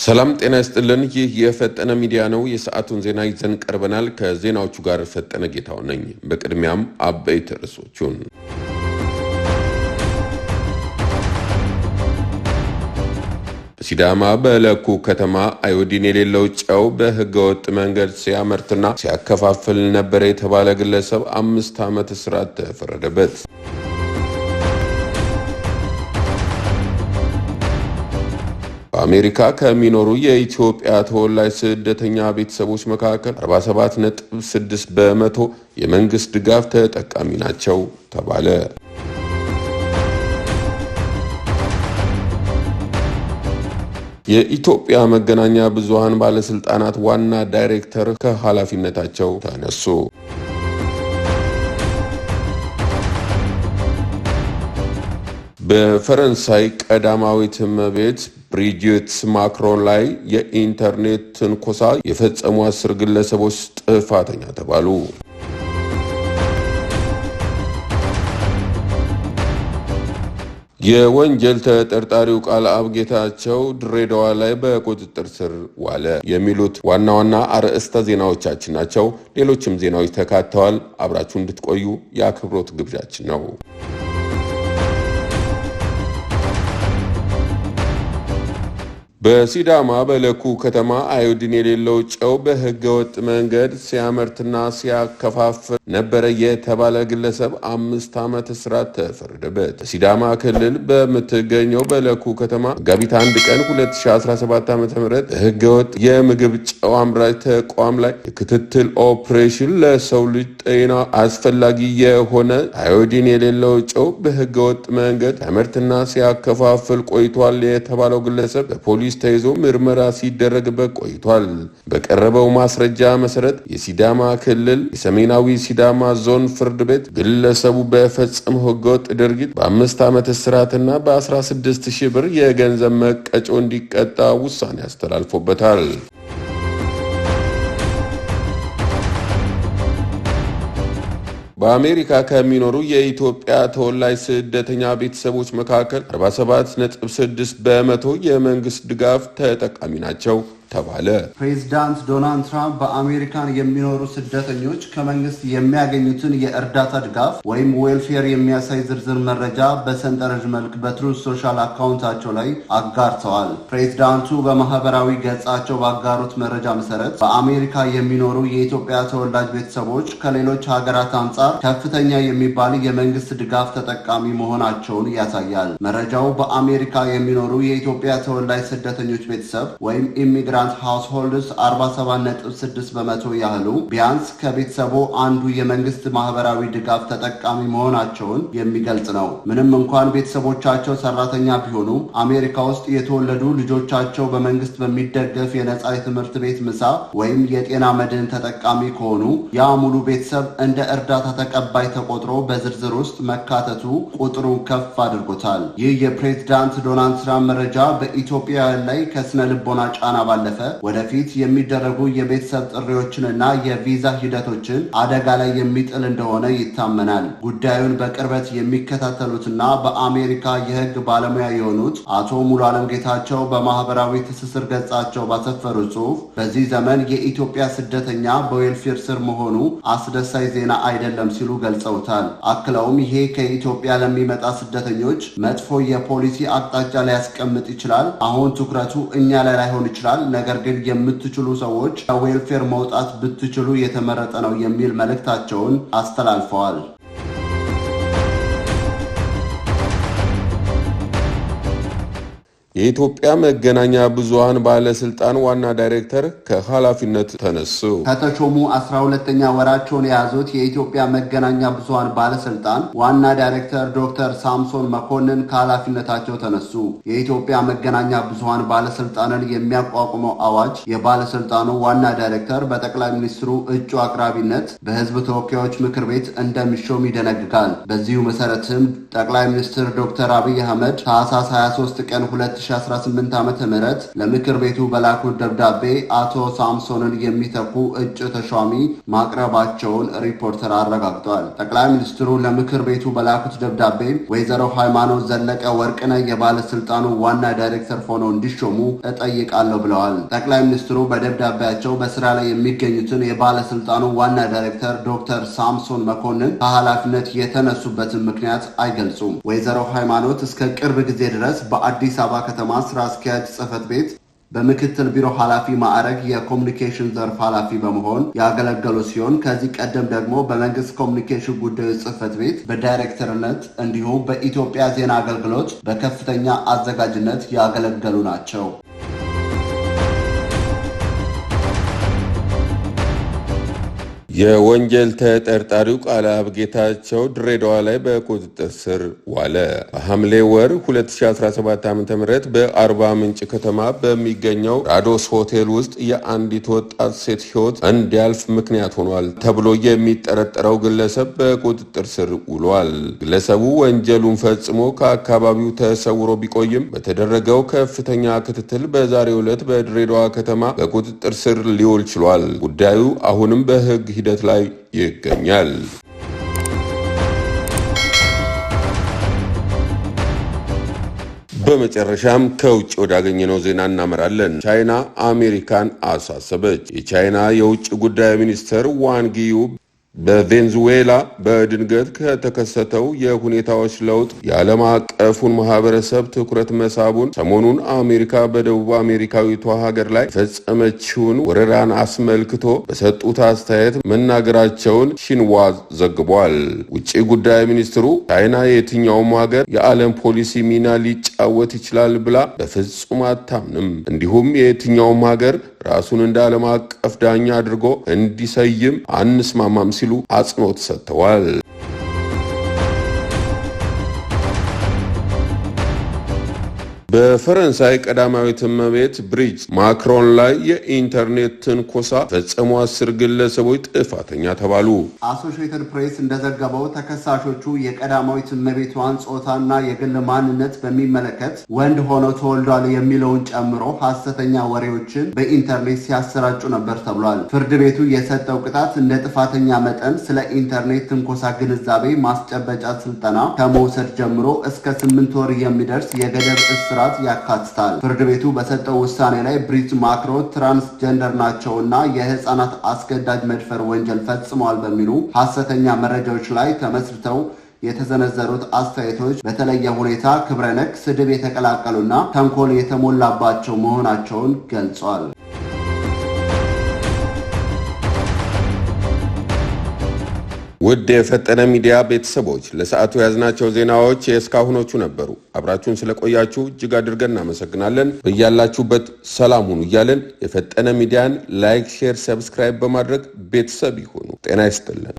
ሰላም ጤና ይስጥልን። ይህ የፈጠነ ሚዲያ ነው። የሰዓቱን ዜና ይዘን ቀርበናል። ከዜናዎቹ ጋር ፈጠነ ጌታው ነኝ። በቅድሚያም አበይት ርዕሶቹን ሲዳማ በለኩ ከተማ አዮዲን የሌለው ጨው በህገወጥ መንገድ ሲያመርትና ሲያከፋፍል ነበር የተባለ ግለሰብ 5 ዓመት እስራት ተፈረደበት። በአሜሪካ ከሚኖሩ የኢትዮጵያ ተወላጅ ስደተኛ ቤተሰቦች መካከል 47.6 በመቶ የመንግስት ድጋፍ ተጠቃሚ ናቸው ተባለ። የኢትዮጵያ መገናኛ ብዙሃን ባለስልጣናት ዋና ዳይሬክተር ከኃላፊነታቸው ተነሱ። በፈረንሳይ ቀዳማዊት እመቤት ብሪጂት ማክሮን ላይ የኢንተርኔት ትንኮሳ የፈጸሙ 10 ግለሰቦች ጥፋተኛ ተባሉ። የወንጀል ተጠርጣሪው ቃልአብ ጌታቸው ድሬዳዋ ላይ በቁጥጥር ስር ዋለ። የሚሉት ዋና ዋና አርዕስተ ዜናዎቻችን ናቸው። ሌሎችም ዜናዎች ተካተዋል። አብራችሁ እንድትቆዩ የአክብሮት ግብዣችን ነው። በሲዳማ በለኩ ከተማ አዮዲን የሌለው ጨው በህገወጥ መንገድ ሲያመርትና ሲያከፋፍል ነበር የተባለ ግለሰብ 5 ዓመት እስራት ተፈረደበት። በሲዳማ ክልል በምትገኘው በለኩ ከተማ መጋቢት 1 ቀን 2017 ዓ.ም በህገወጥ የምግብ ጨው አምራች ተቋም ላይ የክትትል ኦፕሬሽን ለሰው ልጅ ጤና አስፈላጊ የሆነ አዮዲን የሌለው ጨው በህገወጥ መንገድ ሲያመርትና ሲያከፋፍል ቆይቷል የተባለው ግለሰብ በፖሊስ ተይዞ ምርመራ ሲደረግበት ቆይቷል። በቀረበው ማስረጃ መሰረት የሲዳማ ክልል የሰሜናዊ ሲዳማ ዞን ፍርድ ቤት ግለሰቡ በፈጸመው ህገወጥ ድርጊት በ5 ዓመት እስራትና በ16,000 ብር የገንዘብ መቀጮ እንዲቀጣ ውሳኔ አስተላልፎበታል። በአሜሪካ ከሚኖሩ የኢትዮጵያ ተወላጅ ስደተኛ ቤተሰቦች መካከል 47.6 በመቶ የመንግስት ድጋፍ ተጠቃሚ ናቸው ተባለ። ፕሬዝዳንት ዶናልድ ትራምፕ በአሜሪካን የሚኖሩ ስደተኞች ከመንግስት የሚያገኙትን የእርዳታ ድጋፍ ወይም ዌልፌር የሚያሳይ ዝርዝር መረጃ በሰንጠረዥ መልክ በትሩዝ ሶሻል አካውንታቸው ላይ አጋርተዋል። ፕሬዝዳንቱ በማህበራዊ ገጻቸው ባጋሩት መረጃ መሰረት በአሜሪካ የሚኖሩ የኢትዮጵያ ተወላጅ ቤተሰቦች ከሌሎች ሀገራት አንጻር ከፍተኛ የሚባል የመንግስት ድጋፍ ተጠቃሚ መሆናቸውን ያሳያል። መረጃው በአሜሪካ የሚኖሩ የኢትዮጵያ ተወላጅ ስደተኞች ቤተሰብ ወይም ኢሚግራንት ሃውስሆልድስ 47.6 በመቶ ያህሉ ቢያንስ ከቤተሰቡ አንዱ የመንግስት ማህበራዊ ድጋፍ ተጠቃሚ መሆናቸውን የሚገልጽ ነው። ምንም እንኳን ቤተሰቦቻቸው ሰራተኛ ቢሆኑ አሜሪካ ውስጥ የተወለዱ ልጆቻቸው በመንግስት በሚደገፍ የነጻ የትምህርት ቤት ምሳ ወይም የጤና መድን ተጠቃሚ ከሆኑ ያ ሙሉ ቤተሰብ እንደ እርዳታ ተቀባይ ተቆጥሮ በዝርዝር ውስጥ መካተቱ ቁጥሩን ከፍ አድርጎታል። ይህ የፕሬዝዳንት ዶናልድ ትራምፕ መረጃ በኢትዮጵያውያን ላይ ከስነ ልቦና ጫና ባለፈ ወደፊት የሚደረጉ የቤተሰብ ጥሪዎችንና የቪዛ ሂደቶችን አደጋ ላይ የሚጥል እንደሆነ ይታመናል። ጉዳዩን በቅርበት የሚከታተሉትና በአሜሪካ የህግ ባለሙያ የሆኑት አቶ ሙሉዓለም ጌታቸው በማህበራዊ ትስስር ገጻቸው ባሰፈሩት ጽሑፍ በዚህ ዘመን የኢትዮጵያ ስደተኛ በዌልፌር ስር መሆኑ አስደሳች ዜና አይደለም ሲሉ ገልጸውታል። አክለውም ይሄ ከኢትዮጵያ ለሚመጣ ስደተኞች መጥፎ የፖሊሲ አቅጣጫ ሊያስቀምጥ ይችላል። አሁን ትኩረቱ እኛ ላይ ላይሆን ይችላል፣ ነገር ግን የምትችሉ ሰዎች ከዌልፌር መውጣት ብትችሉ የተመረጠ ነው የሚል መልእክታቸውን አስተላልፈዋል። የኢትዮጵያ መገናኛ ብዙሃን ባለስልጣን ዋና ዳይሬክተር ከኃላፊነት ተነሱ። ከተሾሙ 12ኛ ወራቸውን የያዙት የኢትዮጵያ መገናኛ ብዙሃን ባለስልጣን ዋና ዳይሬክተር ዶክተር ሳምሶን መኮንን ከኃላፊነታቸው ተነሱ። የኢትዮጵያ መገናኛ ብዙሃን ባለስልጣንን የሚያቋቁመው አዋጅ የባለስልጣኑ ዋና ዳይሬክተር በጠቅላይ ሚኒስትሩ እጩ አቅራቢነት በህዝብ ተወካዮች ምክር ቤት እንደሚሾም ይደነግጋል። በዚሁ መሰረትም ጠቅላይ ሚኒስትር ዶክተር አብይ አህመድ ታህሳስ 23 ቀን 2018 ዓ.ም ለምክር ቤቱ በላኩት ደብዳቤ አቶ ሳምሶንን የሚተኩ እጩ ተሿሚ ማቅረባቸውን ሪፖርተር አረጋግጧል። ጠቅላይ ሚኒስትሩ ለምክር ቤቱ በላኩት ደብዳቤ ወይዘሮ ሃይማኖት ዘለቀ ወርቅነህ የባለስልጣኑ ዋና ዳይሬክተር ሆነው እንዲሾሙ እጠይቃለሁ ብለዋል። ጠቅላይ ሚኒስትሩ በደብዳቤያቸው በስራ ላይ የሚገኙትን የባለስልጣኑ ዋና ዳይሬክተር ዶክተር ሳምሶን መኮንን ከኃላፊነት የተነሱበትን ምክንያት አይገልጹም። ወይዘሮ ሃይማኖት እስከ ቅርብ ጊዜ ድረስ በአዲስ አበባ ከተማ ስራ አስኪያጅ ጽህፈት ቤት በምክትል ቢሮ ኃላፊ ማዕረግ የኮሙኒኬሽን ዘርፍ ኃላፊ በመሆን ያገለገሉ ሲሆን ከዚህ ቀደም ደግሞ በመንግስት ኮሙኒኬሽን ጉዳዮች ጽህፈት ቤት በዳይሬክተርነት እንዲሁም በኢትዮጵያ ዜና አገልግሎት በከፍተኛ አዘጋጅነት ያገለገሉ ናቸው። የወንጀል ተጠርጣሪው ቃለአብ ጌታቸው ድሬዳዋ ላይ በቁጥጥር ስር ዋለ። በሐምሌ ወር 2017 ዓ.ም በአርባ ምንጭ ከተማ በሚገኘው ራዶስ ሆቴል ውስጥ የአንዲት ወጣት ሴት ሕይወት እንዲያልፍ ምክንያት ሆኗል ተብሎ የሚጠረጠረው ግለሰብ በቁጥጥር ስር ውሏል። ግለሰቡ ወንጀሉን ፈጽሞ ከአካባቢው ተሰውሮ ቢቆይም በተደረገው ከፍተኛ ክትትል በዛሬው ዕለት በድሬዳዋ ከተማ በቁጥጥር ስር ሊውል ችሏል። ጉዳዩ አሁንም በሕግ ሂደት ላይ ይገኛል። በመጨረሻም ከውጭ ወዳገኘነው ዜና እናመራለን። ቻይና አሜሪካን አሳሰበች። የቻይና የውጭ ጉዳይ ሚኒስትር ዋንግ ዩ በቬንዙዌላ በድንገት ከተከሰተው የሁኔታዎች ለውጥ የዓለም አቀፉን ማህበረሰብ ትኩረት መሳቡን ሰሞኑን አሜሪካ በደቡብ አሜሪካዊቷ ሀገር ላይ የፈጸመችውን ወረራን አስመልክቶ በሰጡት አስተያየት መናገራቸውን ሺንዋ ዘግቧል። ውጭ ጉዳይ ሚኒስትሩ ቻይና የትኛውም ሀገር የዓለም ፖሊሲ ሚና ሊጫወት ይችላል ብላ በፍጹም አታምንም፣ እንዲሁም የትኛውም ሀገር ራሱን እንደ ዓለም አቀፍ ዳኛ አድርጎ እንዲሰይም አንስማማም ሲሉ አጽንኦት ሰጥተዋል። በፈረንሳይ ቀዳማዊት እመቤት ብሪጅ ማክሮን ላይ የኢንተርኔት ትንኮሳ ፈጸሙ 10 ግለሰቦች ጥፋተኛ ተባሉ። አሶሺየትድ ፕሬስ እንደዘገበው ተከሳሾቹ የቀዳማዊት እመቤቷን ጾታና የግል ማንነት በሚመለከት ወንድ ሆነው ተወልዷል የሚለውን ጨምሮ ሐሰተኛ ወሬዎችን በኢንተርኔት ሲያሰራጩ ነበር ተብሏል። ፍርድ ቤቱ የሰጠው ቅጣት እንደ ጥፋተኛ መጠን ስለ ኢንተርኔት ትንኮሳ ግንዛቤ ማስጨበጫ ስልጠና ከመውሰድ ጀምሮ እስከ 8 ወር የሚደርስ የገደብ እስራት ያካትታል። ፍርድ ቤቱ በሰጠው ውሳኔ ላይ ብሪጅ ማክሮ ትራንስጀንደር ናቸውና የህፃናት አስገዳጅ መድፈር ወንጀል ፈጽመዋል በሚሉ ሐሰተኛ መረጃዎች ላይ ተመስርተው የተዘነዘሩት አስተያየቶች በተለየ ሁኔታ ክብረነክ፣ ስድብ የተቀላቀሉና ተንኮል የተሞላባቸው መሆናቸውን ገልጿል። ውድ የፈጠነ ሚዲያ ቤተሰቦች ለሰዓቱ ያዝናቸው ዜናዎች የእስካሁኖቹ ነበሩ። አብራችሁን ስለቆያችሁ እጅግ አድርገን እናመሰግናለን። በያላችሁበት ሰላም ሁኑ እያለን የፈጠነ ሚዲያን ላይክ፣ ሼር፣ ሰብስክራይብ በማድረግ ቤተሰብ ይሁኑ። ጤና ይስጥልን።